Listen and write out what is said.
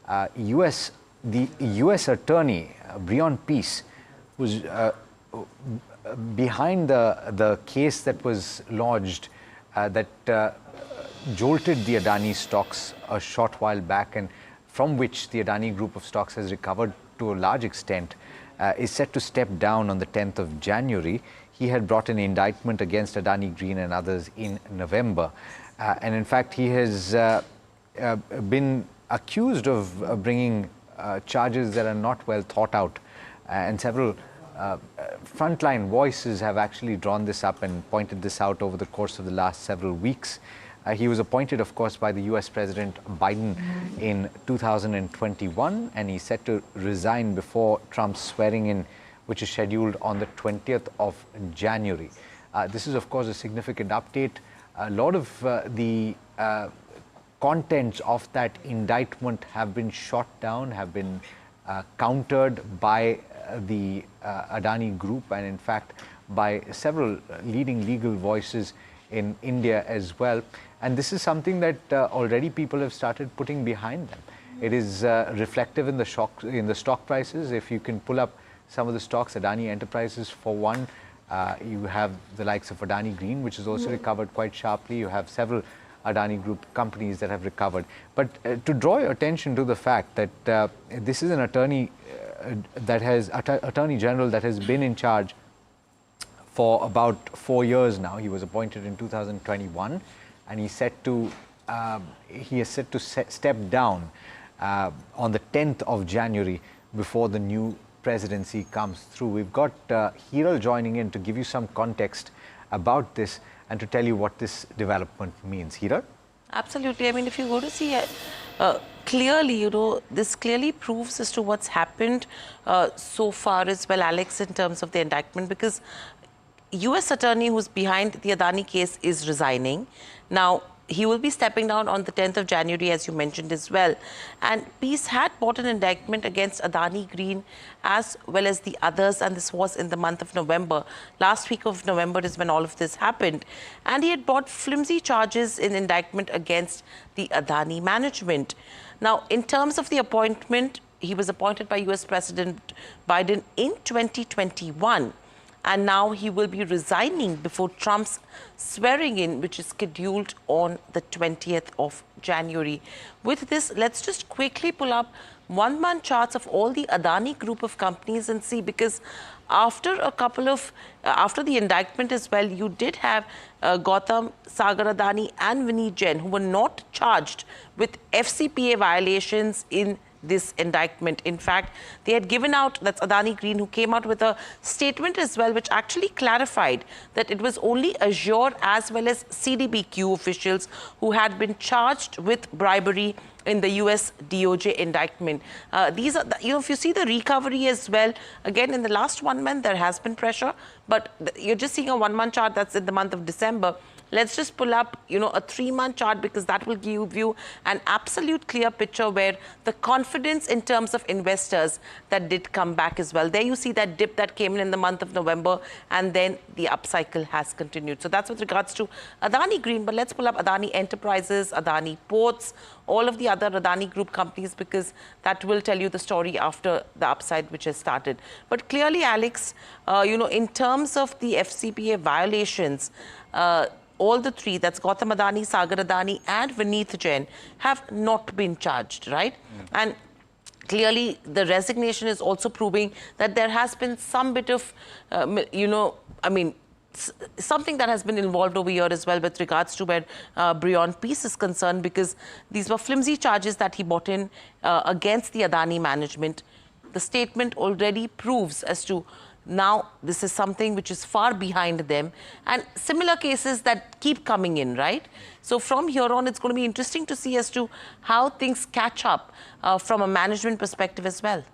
the U.S. Attorney Breon Peace was behind the case that was lodged that jolted the Adani stocks a short while back, and from which the Adani group of stocks has recovered to a large extent, is set to step down on the 10th of January. He had brought an indictment against Adani Green and others in November. And in fact, he has been accused of bringing charges that are not well thought out. And several frontline voices have actually drawn this up and pointed this out over the course of the last several weeks. He was appointed, of course, by the US President Biden in 2021, and he's set to resign before Trump's swearing in, which is scheduled on the 20th of January. This is, of course, a significant update. A lot of the contents of that indictment have been shot down, have been countered by the Adani Group, and in fact by several leading legal voices in India as well. And this is something that already people have started putting behind them. It is reflective in the stock prices. If you can pull up some of the stocks, Adani Enterprises for one, you have the likes of Adani Green, which has also recovered quite sharply. You have several Adani Group companies that have recovered. But to draw your attention to the fact that this is an attorney Attorney General that has been in charge for about 4 years now. He was appointed in 2021, and he is set to step down on the 10th of January before the new presidency comes through. We've got Hiral joining in to give you some context about this and to tell you what this development means. Hiral? Absolutely. I mean, if you go to see clearly, this clearly proves as to what's happened so far as well, Alex, in terms of the indictment, because U.S. attorney who's behind the Adani case is resigning. Now, he will be stepping down on the 10th of January, as you mentioned as well. And Peace had brought an indictment against Adani Green as well as the others, and this was in the month of November. Last week of November is when all of this happened. And he had brought flimsy charges in indictment against the Adani management. Now, in terms of the appointment, he was appointed by US President Biden in 2021. And now he will be resigning before Trump's swearing in, which is scheduled on the 20th of January. With this, let's just quickly pull up one-month charts of all the Adani group of companies and see, because after the indictment as well, you did have Gautam, Sagar Adani and Vineet Jain, who were not charged with FCPA violations in this indictment. In fact, they had given out, that's Adani Green, who came out with a statement as well, which actually clarified that it was only Azure as well as CDBQ officials who had been charged with bribery in the US DOJ indictment. These are, if you see the recovery as well, again, in the last 1 month, there has been pressure, but you're just seeing a 1 month chart that's in the month of December. Let's just pull up, a 3-month chart, because that will give you an absolute clear picture where the confidence in terms of investors that did come back as well. There you see that dip that came in the month of November, and then the upcycle has continued. So that's with regards to Adani Green. But let's pull up Adani Enterprises, Adani Ports, all of the other Adani Group companies, because that will tell you the story after the upside which has started. But clearly, Alex, in terms of the FCPA violations, all the three, that's Gautam Adani, Sagar Adani and Vineet Jain, have not been charged, right? And clearly, the resignation is also proving that there has been some bit of, something that has been involved over here as well with regards to where Breon Peace is concerned, because these were flimsy charges that he brought in against the Adani management. The statement already proves as to now this is something which is far behind them, and similar cases that keep coming in, right? So from here on, it's going to be interesting to see as to how things catch up from a management perspective as well.